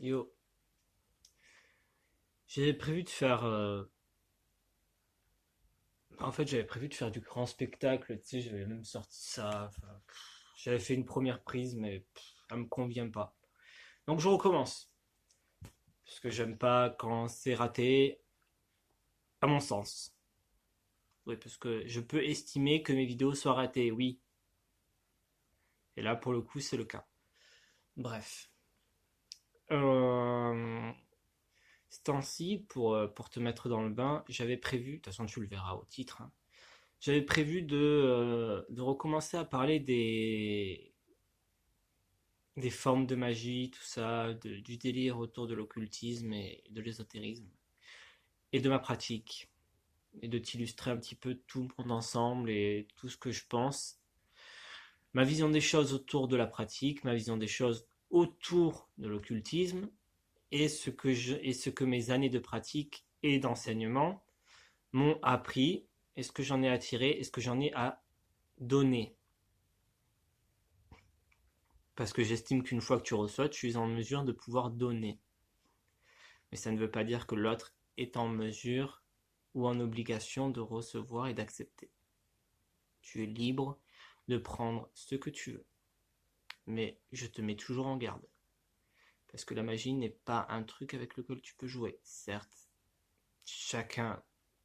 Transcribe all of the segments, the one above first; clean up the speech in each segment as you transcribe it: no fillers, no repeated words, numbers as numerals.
Yo, j'avais prévu de faire. En fait, j'avais prévu de faire du grand spectacle. Tu sais, j'avais même sorti ça. Enfin, j'avais fait une première prise, mais ça me convient pas. Donc, je recommence. Parce que j'aime pas quand c'est raté, à mon sens. Oui, parce que je peux estimer que mes vidéos soient ratées, oui. Et là, pour le coup, c'est le cas. Bref. Euh... Ce temps-ci, pour te mettre dans le bain, j'avais prévu, de toute façon, tu le verras au titre, hein. J'avais prévu de recommencer à parler des formes de magie, tout ça, du délire autour de l'occultisme et de l'ésotérisme, et de ma pratique, et de t'illustrer un petit peu tout mon ensemble et tout ce que je pense, ma vision des choses autour de la pratique, ma vision des choses autour de l'occultisme, et ce que mes années de pratique et d'enseignement m'ont appris, et ce que j'en ai à tirer, et ce que j'en ai à donner. Parce que j'estime qu'une fois que tu reçois, tu es en mesure de pouvoir donner. Mais ça ne veut pas dire que l'autre est en mesure ou en obligation de recevoir et d'accepter. Tu es libre de prendre ce que tu veux. Mais je te mets toujours en garde. Parce que la magie n'est pas un truc avec lequel tu peux jouer. Certes, chacun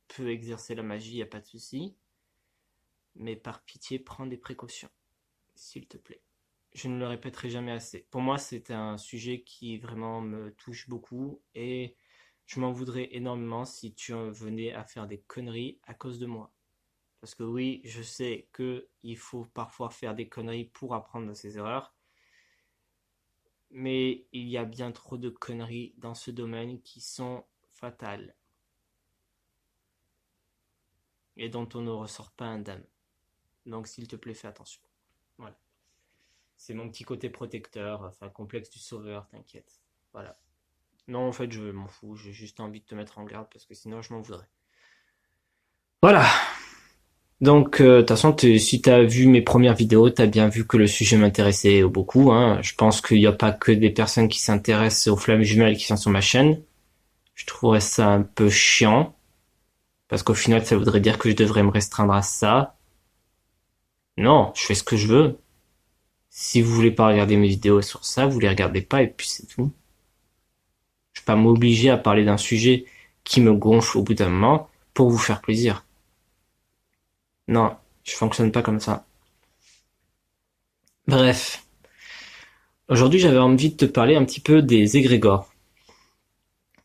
peut exercer la magie, il n'y a pas de souci. Mais par pitié, prends des précautions. S'il te plaît. Je ne le répéterai jamais assez. Pour moi, c'est un sujet qui vraiment me touche beaucoup et je m'en voudrais énormément si tu venais à faire des conneries à cause de moi. Parce que oui, je sais qu'il faut parfois faire des conneries pour apprendre de ses erreurs, mais il y a bien trop de conneries dans ce domaine qui sont fatales et dont on ne ressort pas indemne. Donc s'il te plaît, fais attention. Voilà. C'est mon petit côté protecteur, enfin complexe du sauveur, t'inquiète. Voilà. Non, en fait, je m'en fous. J'ai juste envie de te mettre en garde parce que sinon, je m'en voudrais. Voilà. Donc, de toute façon, si t'as vu mes premières vidéos, t'as bien vu que le sujet m'intéressait beaucoup, hein. Je pense qu'il n'y a pas que des personnes qui s'intéressent aux flammes jumelles qui sont sur ma chaîne. Je trouverais ça un peu chiant. Parce qu'au final, ça voudrait dire que je devrais me restreindre à ça. Non, je fais ce que je veux. Si vous voulez pas regarder mes vidéos sur ça, vous les regardez pas et puis c'est tout. Je vais pas m'obliger à parler d'un sujet qui me gonfle au bout d'un moment pour vous faire plaisir. Non, je fonctionne pas comme ça. Bref, aujourd'hui j'avais envie de te parler un petit peu des égrégores.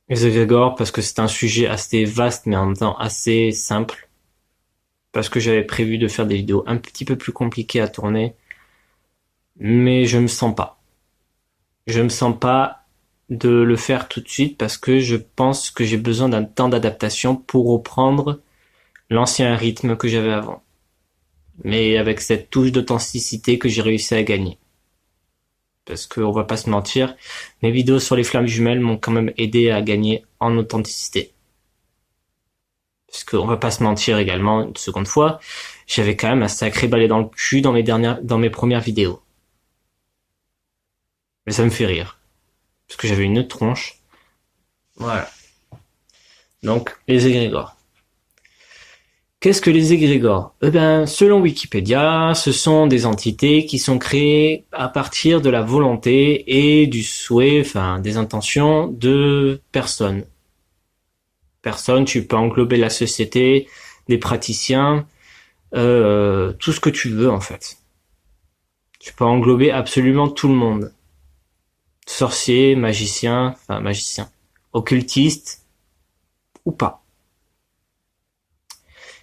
Les égrégores parce que c'est un sujet assez vaste mais en même temps assez simple. Parce que j'avais prévu de faire des vidéos un petit peu plus compliquées à tourner. Mais je me sens pas. Je me sens pas de le faire tout de suite parce que je pense que j'ai besoin d'un temps d'adaptation pour reprendre l'ancien rythme que j'avais avant. Mais avec cette touche d'authenticité que j'ai réussi à gagner. Parce qu'on va pas se mentir, mes vidéos sur les flammes jumelles m'ont quand même aidé à gagner en authenticité. Parce qu'on va pas se mentir également, une seconde fois, j'avais quand même un sacré balai dans le cul dans mes premières vidéos. Mais ça me fait rire. Parce que j'avais une tronche. Voilà. Donc, les égrégores. Qu'est-ce que les égrégores? Eh ben, selon Wikipédia, ce sont des entités qui sont créées à partir de la volonté et du souhait, enfin, des intentions de personnes. Personnes, tu peux englober la société, des praticiens, tout ce que tu veux en fait. Tu peux englober absolument tout le monde. Sorcier, magicien, enfin magicien, occultiste ou pas.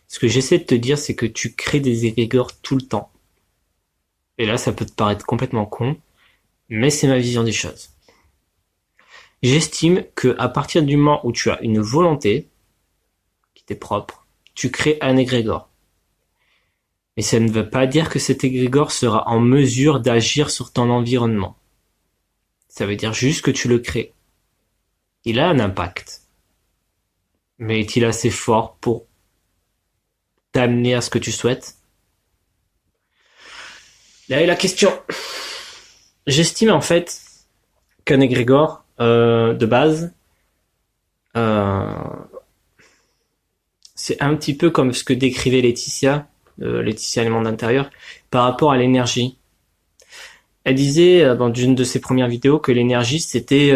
Ce que j'essaie de te dire, c'est que tu crées des égrégores tout le temps. Et là, ça peut te paraître complètement con, mais c'est ma vision des choses. J'estime que à partir du moment où tu as une volonté qui t'est propre, tu crées un égrégore. Mais ça ne veut pas dire que cet égrégore sera en mesure d'agir sur ton environnement. Ça veut dire juste que tu le crées. Il a un impact. Mais est-il assez fort pour t'amener à ce que tu souhaites? Là est la question. J'estime en fait qu'un égrégore, de base, euh, c'est un petit peu comme ce que décrivait Laetitia, Laetitia Les Mondes Intérieurs, par rapport à l'énergie. Elle disait dans une de ses premières vidéos que l'énergie c'était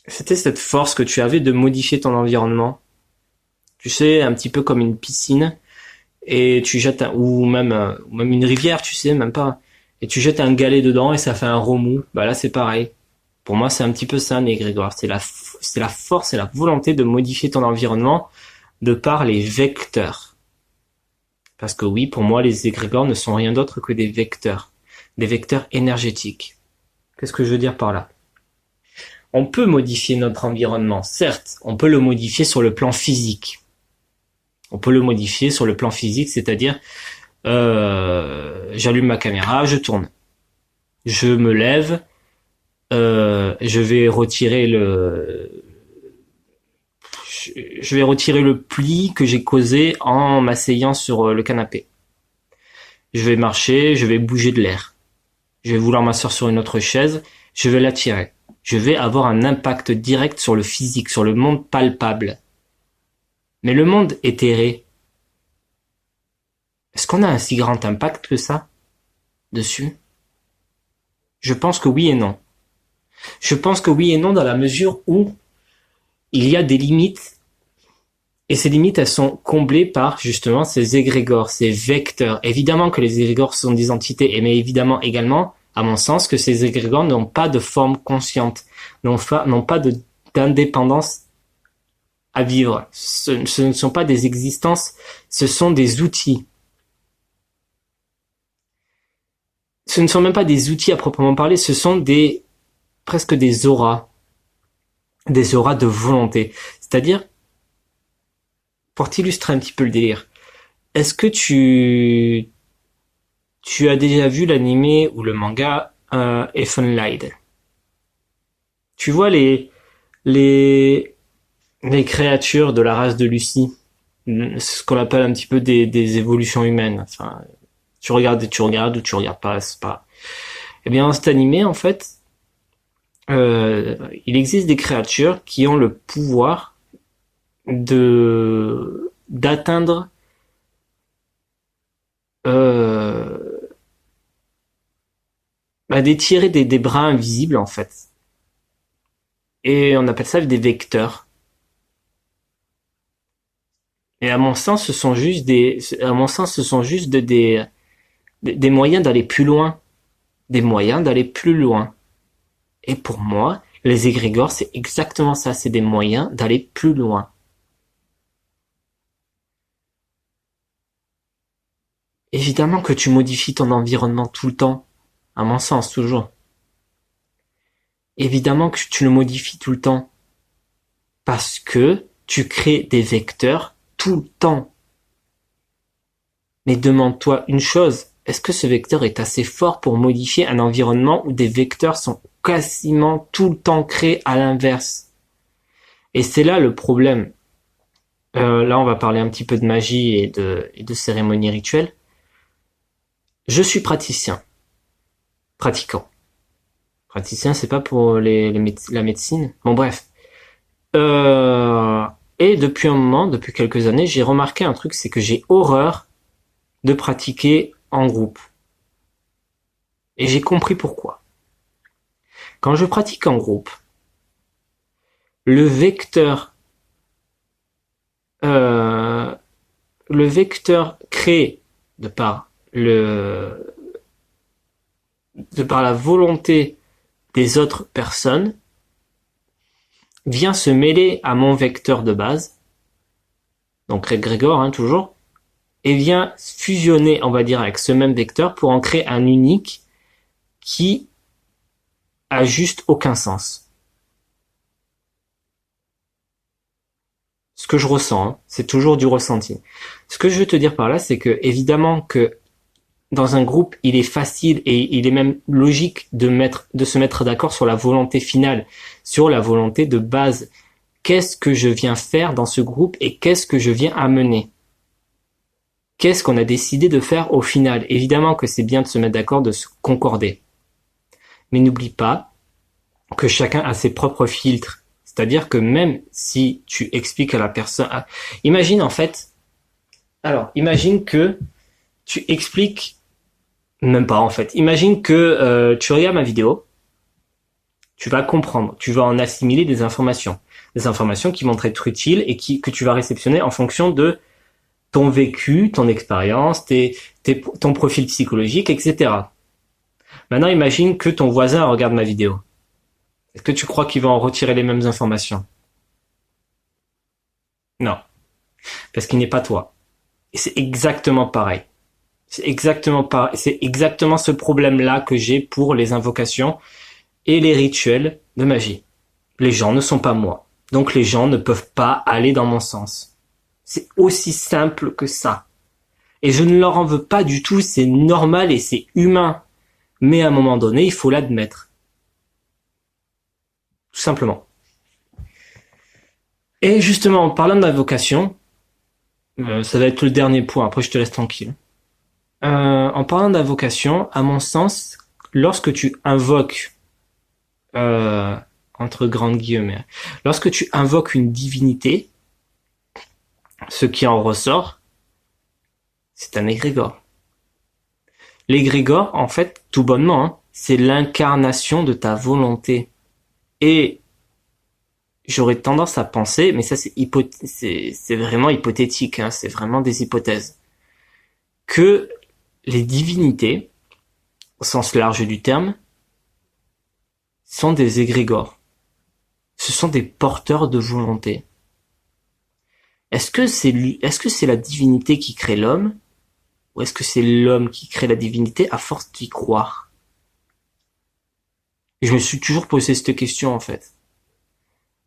cette force que tu avais de modifier ton environnement. Tu sais, un petit peu comme une piscine, et tu jettes ou même une rivière, tu sais, même pas. Et tu jettes un galet dedans et ça fait un remous. Bah là, c'est pareil. Pour moi, c'est un petit peu ça, l'égrégore. C'est la force et la volonté de modifier ton environnement de par les vecteurs. Parce que oui, pour moi, les égrégores ne sont rien d'autre que des vecteurs énergétiques. Qu'est-ce que je veux dire par là? On peut modifier notre environnement, certes, on peut le modifier sur le plan physique. On peut le modifier sur le plan physique, c'est-à-dire, j'allume ma caméra, je tourne. Je me lève, je vais retirer le pli que j'ai causé en m'asseyant sur le canapé. Je vais marcher, je vais bouger de l'air. Je vais vouloir m'asseoir sur une autre chaise, je vais l'attirer. Je vais avoir un impact direct sur le physique, sur le monde palpable. Mais le monde éthéré, est-ce qu'on a un si grand impact que ça dessus? Je pense que oui et non. Je pense que oui et non dans la mesure où il y a des limites, et ces limites, elles sont comblées par justement ces égrégores, ces vecteurs. Évidemment que les égrégores sont des entités, mais évidemment également, à mon sens, que ces égrégores n'ont pas de forme consciente, n'ont pas d'indépendance à vivre. Ce ne sont pas des existences, ce sont des outils. Ce ne sont même pas des outils à proprement parler, ce sont presque des auras de volonté. C'est-à-dire, pour t'illustrer un petit peu le délire, est-ce que tu as déjà vu l'animé ou le manga Elfen Lied? Tu vois les créatures de la race de Lucie, ce qu'on appelle un petit peu des évolutions humaines. Enfin, tu regardes ou tu regardes pas, c'est pas. Eh bien, dans cet animé, en fait, il existe des créatures qui ont le pouvoir d'atteindre d'étirer des bras invisibles en fait. Et on appelle ça des vecteurs. Et à mon sens, ce sont juste des moyens d'aller plus loin. Des moyens d'aller plus loin. Et pour moi, les égrégores, c'est exactement ça. C'est des moyens d'aller plus loin. Évidemment que tu modifies ton environnement tout le temps. À mon sens, toujours. Évidemment que tu le modifies tout le temps. Parce que tu crées des vecteurs tout le temps. Mais demande-toi une chose. Est-ce que ce vecteur est assez fort pour modifier un environnement où des vecteurs sont quasiment tout le temps créés à l'inverse? Et c'est là le problème. Là, on va parler un petit peu de magie et de cérémonies rituelles. Je suis praticien. Pratiquant. Praticien, c'est pas pour la médecine. Bon, bref. Et depuis quelques années, j'ai remarqué un truc, c'est que j'ai horreur de pratiquer en groupe. Et j'ai compris pourquoi. Quand je pratique en groupe, le vecteur créé de par la volonté des autres personnes vient se mêler à mon vecteur de base, donc égrégore, hein, toujours, et vient fusionner, on va dire, avec ce même vecteur pour en créer un unique qui a juste aucun sens. Ce que je ressens, hein, c'est toujours du ressenti. Ce que je veux te dire par là, c'est que évidemment que dans un groupe, il est facile et il est même logique de se mettre d'accord sur la volonté finale, sur la volonté de base. Qu'est-ce que je viens faire dans ce groupe et qu'est-ce que je viens amener? Qu'est-ce qu'on a décidé de faire au final? Évidemment que c'est bien de se mettre d'accord, de se concorder. Mais n'oublie pas que chacun a ses propres filtres. C'est-à-dire que même si tu expliques à la personne... Imagine en fait... Alors, imagine que tu expliques... Même pas en fait. Imagine que tu regardes ma vidéo, tu vas comprendre, tu vas en assimiler des informations. Des informations qui vont être utiles et que tu vas réceptionner en fonction de ton vécu, ton expérience, ton profil psychologique, etc. Maintenant, imagine que ton voisin regarde ma vidéo. Est-ce que tu crois qu'il va en retirer les mêmes informations? Non, parce qu'il n'est pas toi. Et c'est exactement pareil. C'est exactement pareil. C'est exactement ce problème-là que j'ai pour les invocations et les rituels de magie. Les gens ne sont pas moi. Donc les gens ne peuvent pas aller dans mon sens. C'est aussi simple que ça. Et je ne leur en veux pas du tout, c'est normal et c'est humain. Mais à un moment donné, il faut l'admettre. Tout simplement. Et justement, en parlant d'invocation, ça va être le dernier point, après je te laisse tranquille. En parlant d'invocation, à mon sens, lorsque tu invoques, euh, entre grandes guillemets, lorsque tu invoques une divinité, ce qui en ressort, c'est un égrégore. L'égrégore, en fait, tout bonnement, hein, c'est l'incarnation de ta volonté. Et j'aurais tendance à penser, mais ça c'est vraiment hypothétique, hein, c'est vraiment des hypothèses, que les divinités, au sens large du terme, sont des égrégores. Ce sont des porteurs de volonté. Est-ce que c'est la divinité qui crée l'homme, ou est-ce que c'est l'homme qui crée la divinité à force d'y croire? Et je me suis toujours posé cette question en fait.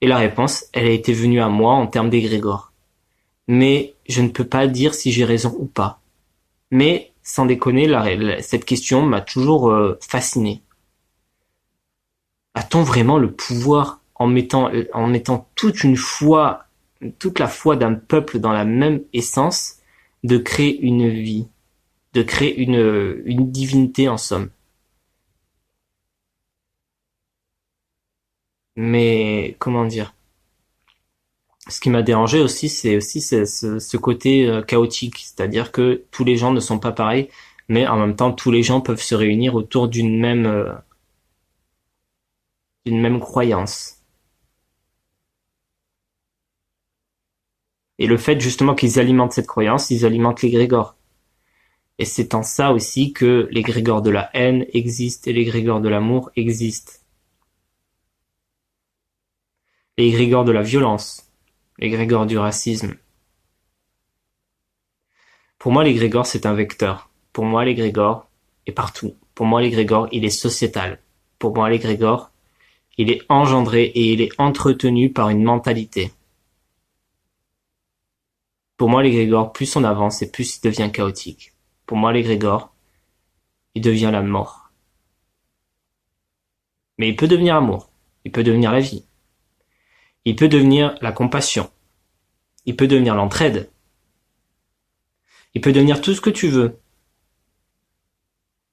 Et la réponse, elle a été venue à moi en termes d'égrégore. Mais je ne peux pas dire si j'ai raison ou pas. Mais sans déconner, cette question m'a toujours fasciné. A-t-on vraiment le pouvoir en mettant toute la foi d'un peuple dans la même essence, de créer une vie, de créer une divinité en somme? Mais comment dire? Ce qui m'a dérangé aussi, c'est aussi ce côté chaotique, c'est-à-dire que tous les gens ne sont pas pareils, mais en même temps, tous les gens peuvent se réunir autour d'une même croyance. Et le fait justement qu'ils alimentent cette croyance, ils alimentent l'égrégore. Et c'est en ça aussi que l'égrégore de la haine existe et l'égrégore de l'amour existe. L'égrégore de la violence, l'égrégore du racisme. Pour moi, l'égrégore, c'est un vecteur. Pour moi, l'égrégore est partout. Pour moi, l'égrégore, il est sociétal. Pour moi, l'égrégore, il est engendré et il est entretenu par une mentalité. Pour moi, l'égrégore, plus on avance et plus il devient chaotique. Pour moi, l'égrégore, il devient la mort. Mais il peut devenir amour. Il peut devenir la vie. Il peut devenir la compassion. Il peut devenir l'entraide. Il peut devenir tout ce que tu veux.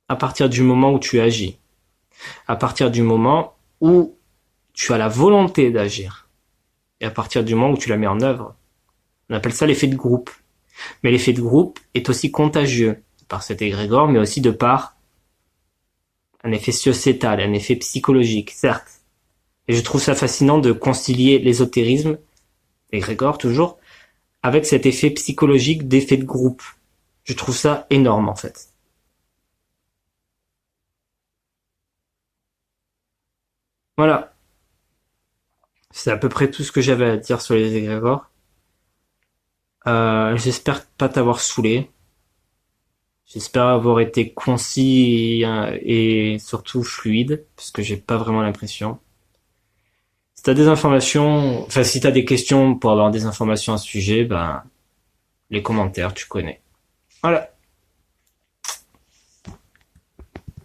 À partir du moment où tu agis. À partir du moment où tu as la volonté d'agir. Et à partir du moment où tu la mets en œuvre. On appelle ça l'effet de groupe. Mais l'effet de groupe est aussi contagieux par cet égrégore, mais aussi de par un effet sociétal, un effet psychologique, certes. Et je trouve ça fascinant de concilier l'ésotérisme, l'égrégore toujours, avec cet effet psychologique d'effet de groupe. Je trouve ça énorme en fait. Voilà. C'est à peu près tout ce que j'avais à dire sur les égrégores. J'espère pas t'avoir saoulé. J'espère avoir été concis et surtout fluide, parce que j'ai pas vraiment l'impression. Si t'as des informations, enfin si t'as des questions pour avoir des informations à ce sujet, ben les commentaires, tu connais. Voilà.